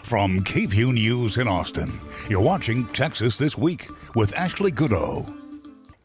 From KVUE News in Austin, you're watching Texas This Week with Ashley Goodo.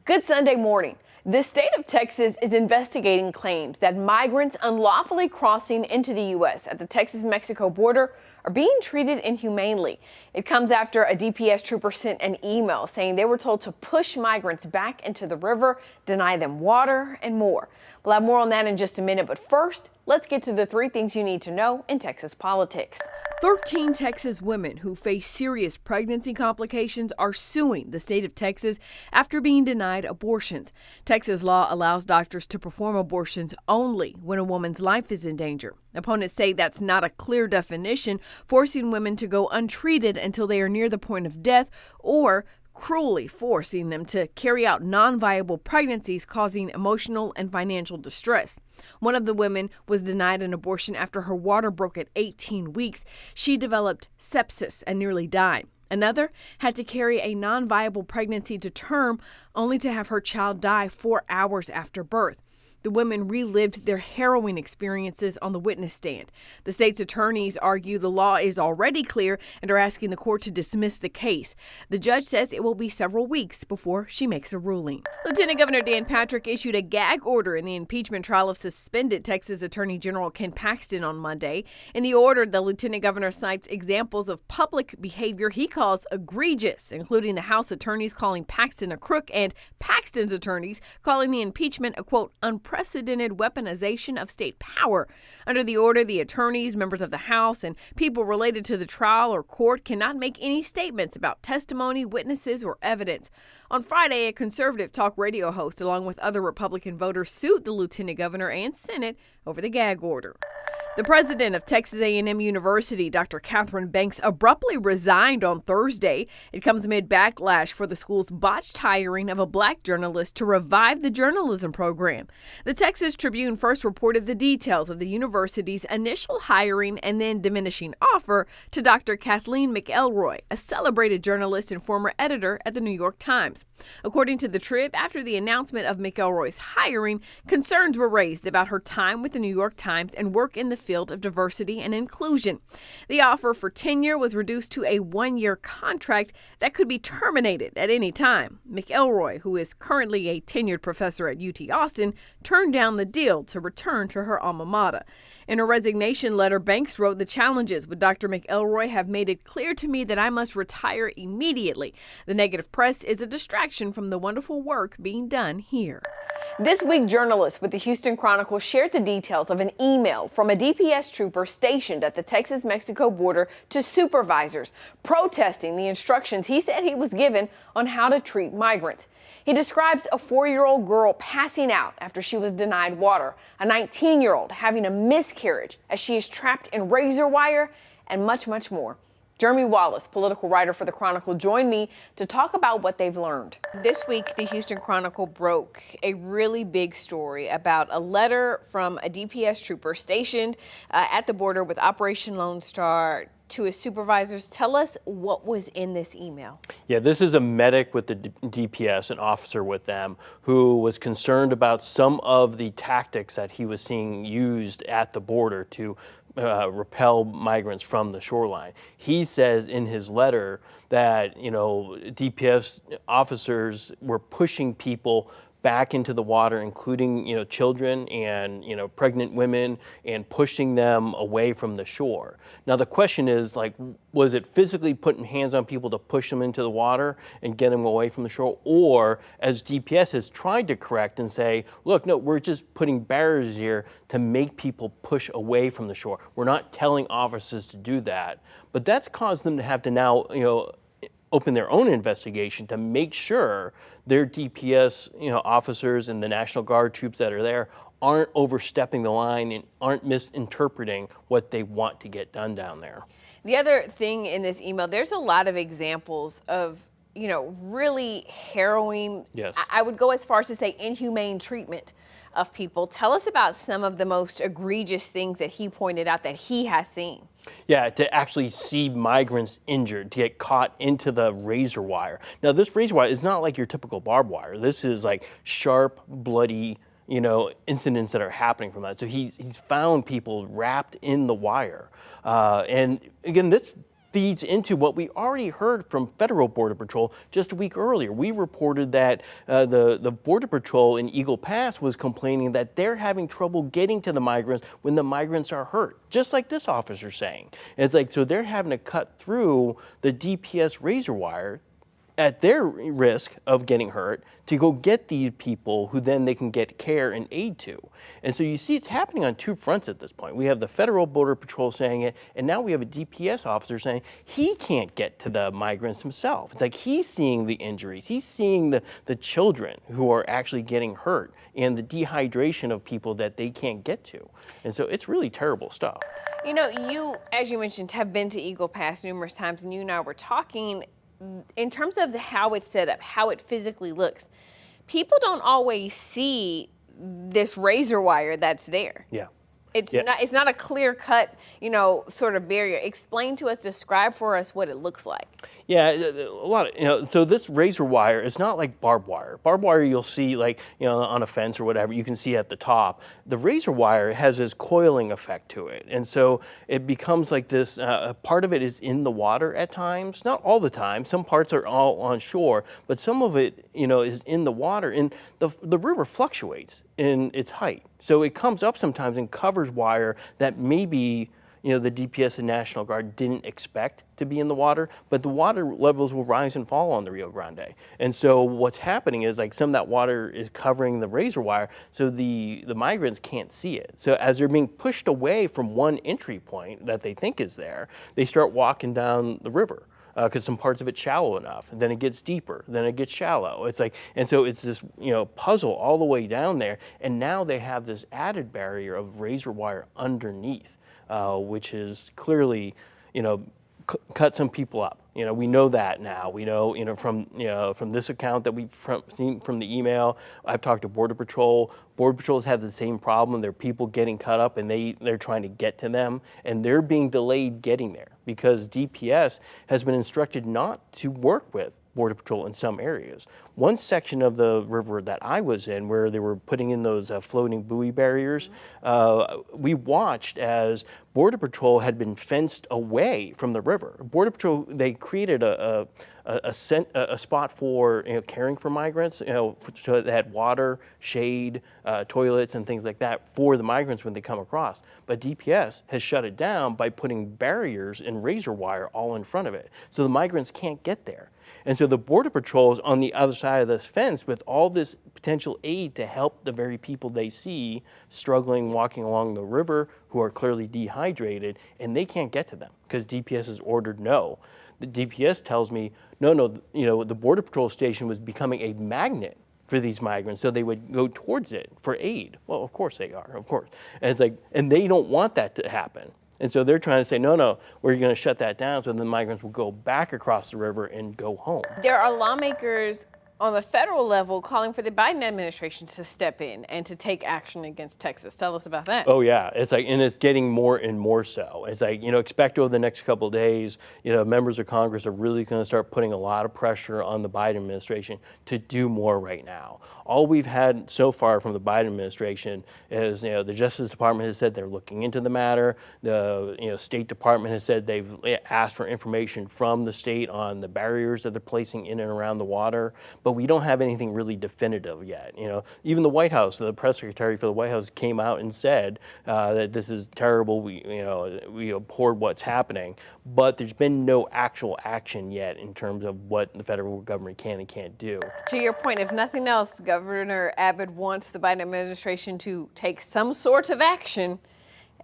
Good Sunday morning. The state of Texas is investigating claims that migrants unlawfully crossing into the U.S. at the Texas-Mexico border are being treated inhumanely. It comes after a DPS trooper sent an email saying they were told to push migrants back into the river, deny them water, and more. We'll have more on that in just a minute, but first, let's get to the 3 things you need to know in Texas politics. 13 Texas women who face serious pregnancy complications are suing the state of Texas after being denied abortions. Texas law allows doctors to perform abortions only when a woman's life is in danger. Opponents say that's not a clear definition, forcing women to go untreated until they are near the point of death or cruelly forcing them to carry out non-viable pregnancies, causing emotional and financial distress. One of the women was denied an abortion after her water broke at 18 weeks. She developed sepsis and nearly died. Another had to carry a non-viable pregnancy to term, only to have her child die 4 hours after birth. The women relived their harrowing experiences on the witness stand. The state's attorneys argue the law is already clear and are asking the court to dismiss the case. The judge says it will be several weeks before she makes a ruling. Lieutenant Governor Dan Patrick issued a gag order in the impeachment trial of suspended Texas Attorney General Ken Paxton on Monday. In the order, the lieutenant governor cites examples of public behavior he calls egregious, including the House attorneys calling Paxton a crook and Paxton's attorneys calling the impeachment a, quote, unprecedented weaponization of state power. Under the order, the attorneys, members of the House, and people related to the trial or court cannot make any statements about testimony, witnesses, or evidence. On Friday, a conservative talk radio host, along with other Republican voters, sued the lieutenant governor and Senate over the gag order. The president of Texas A&M University, Dr. Catherine Banks, abruptly resigned on Thursday. It comes amid backlash for the school's botched hiring of a black journalist to revive the journalism program. The Texas Tribune first reported the details of the university's initial hiring and then diminishing offer to Dr. Kathleen McElroy, a celebrated journalist and former editor at the New York Times. According to the Trib, after the announcement of McElroy's hiring, concerns were raised about her time with the New York Times and work in the field of diversity and inclusion. The offer for tenure was reduced to a 1-year contract that could be terminated at any time. McElroy, who is currently a tenured professor at UT Austin, turned down the deal to return to her alma mater. In a resignation letter, Banks wrote, "The challenges with Dr. McElroy have made it clear to me that I must retire immediately. The negative press is a distraction from the wonderful work being done here." This week, journalists with the Houston Chronicle shared the details of an email from a DPS trooper stationed at the Texas-Mexico border to supervisors protesting the instructions he said he was given on how to treat migrants. He describes a 4-year-old girl passing out after she was denied water, a 19-year-old having a miscarriage as she is trapped in razor wire, and much, much more. Jeremy Wallace, political writer for the Chronicle, joined me to talk about what they've learned. This week, the Houston Chronicle broke a really big story about a letter from a DPS trooper stationed at the border with Operation Lone Star to his supervisors. Tell us what was in this email. Yeah, this is a medic with the DPS, an officer with them, who was concerned about some of the tactics that he was seeing used at the border to repel migrants from the shoreline. He says in his letter that, DPS officers were pushing people back into the water, including, children and, pregnant women, and pushing them away from the shore. Now, the question is, was it physically putting hands on people to push them into the water and get them away from the shore? Or, as DPS has tried to correct and say, look, no, we're just putting barriers here to make people push away from the shore. We're not telling officers to do that. But that's caused them to have to now, open their own investigation to make sure their DPS officers and the National Guard troops that are there aren't overstepping the line and aren't misinterpreting what they want to get done down there. The other thing in this email, there's a lot of examples of really harrowing, yes, I would go as far as to say inhumane treatment of people. Tell us about some of the most egregious things that he pointed out that he has seen. Yeah, to actually see migrants injured, to get caught into the razor wire. Now, this razor wire is not like your typical barbed wire. This is like sharp, bloody, incidents that are happening from that. So he's found people wrapped in the wire. And again, this feeds into what we already heard from Federal Border Patrol just a week earlier. We reported that the Border Patrol in Eagle Pass was complaining that they're having trouble getting to the migrants when the migrants are hurt, just like this officer's saying. And it's like, so they're having to cut through the DPS razor wire at their risk of getting hurt to go get these people who then they can get care and aid to. And so you see it's happening on two fronts at this point. We have the Federal Border Patrol saying it, and now we have a DPS officer saying he can't get to the migrants himself. It's like he's seeing the injuries. He's seeing the children who are actually getting hurt and the dehydration of people that they can't get to. And so it's really terrible stuff. You know, you, as you mentioned, have been to Eagle Pass numerous times, and you and I were talking in terms of how it's set up, how it physically looks. People don't always see this razor wire that's there. Yeah. It's not a clear cut, sort of barrier. Explain to us, describe for us what it looks like. Yeah, a lot of, so this razor wire is not like barbed wire. Barbed wire you'll see like, on a fence or whatever, you can see at the top. The razor wire has this coiling effect to it. And so it becomes like this, part of it is in the water at times, not all the time. Some parts are all on shore, but some of it, is in the water, and the river fluctuates in its height. So it comes up sometimes and covers wire that maybe the DPS and National Guard didn't expect to be in the water, but the water levels will rise and fall on the Rio Grande. And so what's happening is like some of that water is covering the razor wire, so the migrants can't see it. So as they're being pushed away from one entry point that they think is there, they start walking down the river. Because some parts of it's shallow enough, and then it gets deeper, then it gets shallow. It's like, and so it's this, puzzle all the way down there, and now they have this added barrier of razor wire underneath, which is clearly, cut some people up. We know that now. We know, from this account that we've seen from the email. I've talked to Border Patrol. Border Patrol's had the same problem. There are people getting cut up, and they're trying to get to them, and they're being delayed getting there because DPS has been instructed not to work with Border Patrol in some areas. One section of the river that I was in, where they were putting in those floating buoy barriers, we watched as Border Patrol had been fenced away from the river. Border Patrol, they created a spot for caring for migrants, so they had water, shade, toilets, and things like that for the migrants when they come across. But DPS has shut it down by putting barriers and razor wire all in front of it, so the migrants can't get there. And so the Border Patrol is on the other side of this fence with all this potential aid to help the very people they see struggling walking along the river who are clearly dehydrated, and they can't get to them because DPS has ordered no. The DPS tells me, no, the Border Patrol station was becoming a magnet for these migrants, so they would go towards it for aid. Well, of course they are, of course. And it's like, and they don't want that to happen. And so they're trying to say, no, we're going to shut that down so the migrants will go back across the river and go home. There are lawmakers on the federal level calling for the Biden administration to step in and to take action against Texas. Tell us about that. Oh yeah, it's like, and it's getting more and more so. It's like, expect over the next couple of days, members of Congress are really going to start putting a lot of pressure on the Biden administration to do more right now. All we've had so far from the Biden administration is, the Justice Department has said they're looking into the matter. The, State Department has said they've asked for information from the state on the barriers that they're placing in and around the water. But we don't have anything really definitive yet. Even the White House, the press secretary for the White House came out and said that this is terrible. We abhor what's happening, but there's been no actual action yet in terms of what the federal government can and can't do. To your point, if nothing else, Governor Abbott wants the Biden administration to take some sort of action,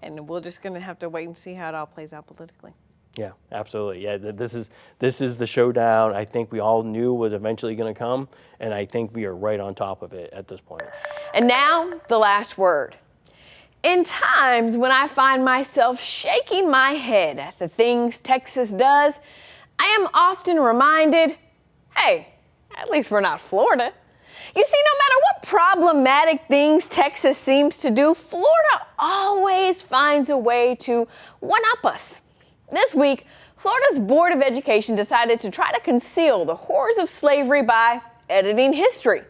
and we're just going to have to wait and see how it all plays out politically. Yeah, absolutely. Yeah, this is the showdown I think we all knew was eventually going to come, and I think we are right on top of it at this point. And now, the last word. In times when I find myself shaking my head at the things Texas does, I am often reminded, hey, at least we're not Florida. You see, no matter what problematic things Texas seems to do, Florida always finds a way to one-up us. This week, Florida's Board of Education decided to try to conceal the horrors of slavery by editing history.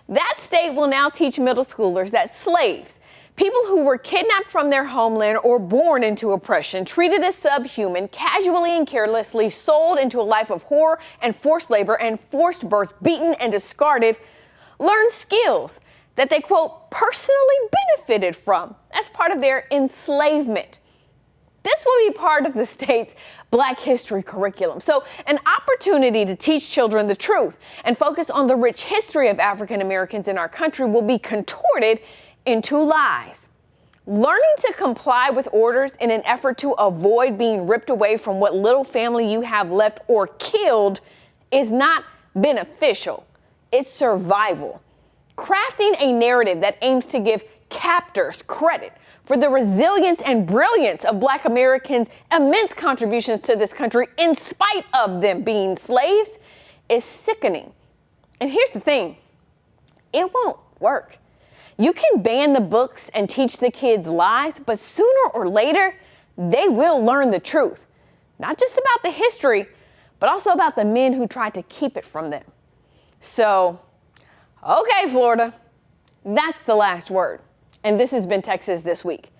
That state will now teach middle schoolers that slaves People who were kidnapped from their homeland or born into oppression, treated as subhuman, casually and carelessly sold into a life of horror and forced labor and forced birth, beaten and discarded, learn skills that they, quote, personally benefited from as part of their enslavement. This will be part of the state's Black history curriculum. So an opportunity to teach children the truth and focus on the rich history of African Americans in our country will be contorted into lies. Learning to comply with orders in an effort to avoid being ripped away from what little family you have left or killed is not beneficial. It's survival. Crafting a narrative that aims to give captors credit for the resilience and brilliance of Black Americans' immense contributions to this country in spite of them being slaves is sickening. And here's the thing, it won't work. You can ban the books and teach the kids lies, but sooner or later, they will learn the truth. Not just about the history, but also about the men who tried to keep it from them. So, okay, Florida, that's the last word. And this has been Texas This Week.